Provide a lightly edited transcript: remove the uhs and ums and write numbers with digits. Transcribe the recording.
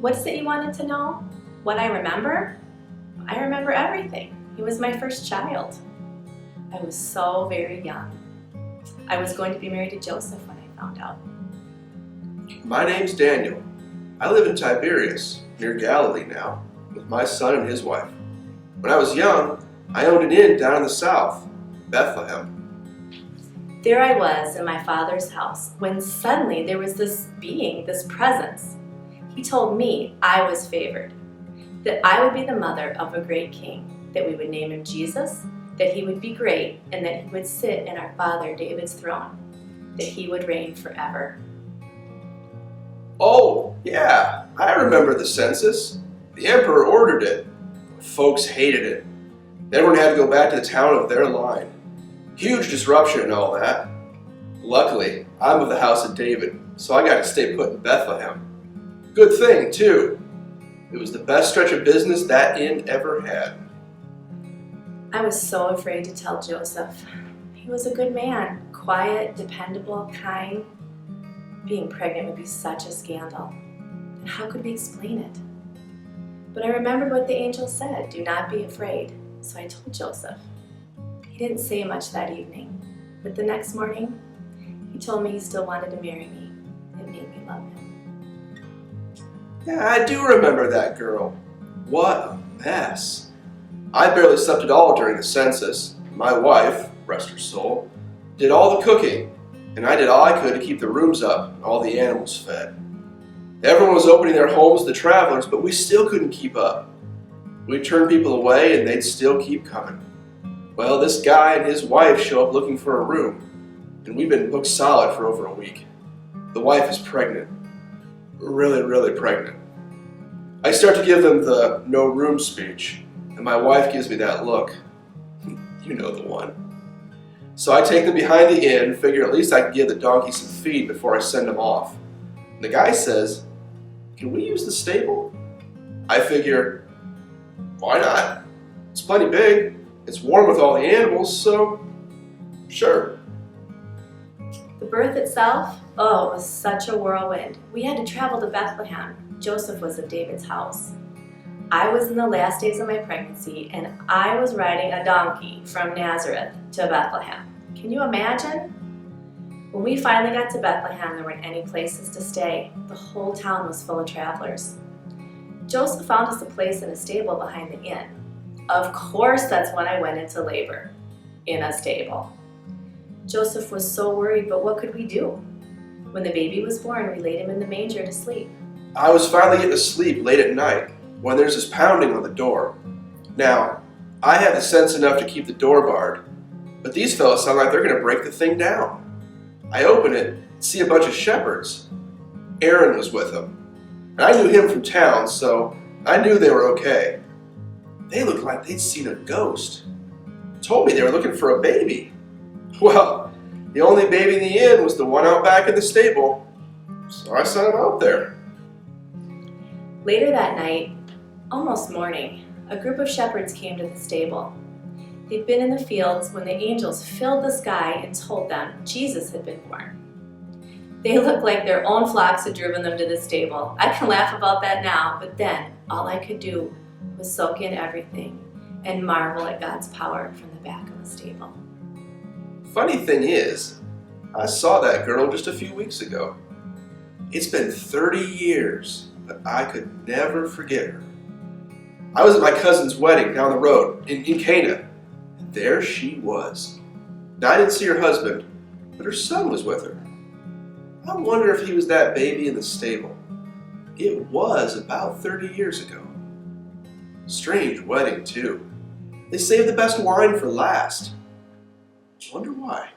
What's it you wanted to know? What I remember? I remember everything. He was my first child. I was so very young. I was going to be married to Joseph when I found out. My name's Daniel. I live in Tiberias, near Galilee now, with my son and his wife. When I was young, I owned an inn down in the south, Bethlehem. There I was in my father's house when suddenly there was this being, this presence. He told me I was favored, that I would be the mother of a great king, that we would name him Jesus, that he would be great, and that he would sit in our father David's throne, that he would reign forever. Oh, yeah, I remember the census. The emperor ordered it. Folks hated it. Everyone had to go back to the town of their line. Huge disruption and all that. Luckily, I'm of the house of David, so I got to stay put in Bethlehem. Good thing, too. It was the best stretch of business that inn ever had. I was so afraid to tell Joseph. He was a good man, quiet, dependable, kind. Being pregnant would be such a scandal. And how could we explain it? But I remembered what the angel said, do not be afraid. So I told Joseph. He didn't say much that evening, but the next morning, he told me he still wanted to marry me. It made me love him. Yeah, I do remember that girl. What a mess. I barely slept at all during the census. My wife, rest her soul, did all the cooking, and I did all I could to keep the rooms up and all the animals fed. Everyone was opening their homes to travelers, but we still couldn't keep up. We'd turn people away and they'd still keep coming. Well, this guy and his wife show up looking for a room, and we've been booked solid for over a week. The wife is pregnant. Really, really pregnant. I start to give them the no room speech, and my wife gives me that look. You know the one. So I take them behind the inn, figure at least I can give the donkey some feed before I send them off. And the guy says, "Can we use the stable?" I figure, why not? It's plenty big. It's warm with all the animals, so sure. The birth itself, it was such a whirlwind. We had to travel to Bethlehem. Joseph was at David's house. I was in the last days of my pregnancy, and I was riding a donkey from Nazareth to Bethlehem. Can you imagine? When we finally got to Bethlehem, there weren't any places to stay. The whole town was full of travelers. Joseph found us a place in a stable behind the inn. Of course, that's when I went into labor, in a stable. Joseph was so worried, but what could we do? When the baby was born, we laid him in the manger to sleep. I was finally getting to sleep late at night when there's this pounding on the door. Now, I had the sense enough to keep the door barred, but these fellas sound like they're going to break the thing down. I open it and see a bunch of shepherds. Aaron was with them. And I knew him from town, so I knew they were okay. They looked like they'd seen a ghost. Told me they were looking for a baby. Well, the only baby in the inn was the one out back in the stable, so I sent him out there. Later that night, almost morning, a group of shepherds came to the stable. They'd been in the fields when the angels filled the sky and told them Jesus had been born. They looked like their own flocks had driven them to the stable. I can laugh about that now, but then all I could do was soak in everything and marvel at God's power from the back of the stable. Funny thing is, I saw that girl just a few weeks ago. It's been 30 years, but I could never forget her. I was at my cousin's wedding down the road in Cana, and there she was. Now, I didn't see her husband, but her son was with her. I wonder if he was that baby in the stable. It was about 30 years ago. Strange wedding, too. They saved the best wine for last. Wonder why.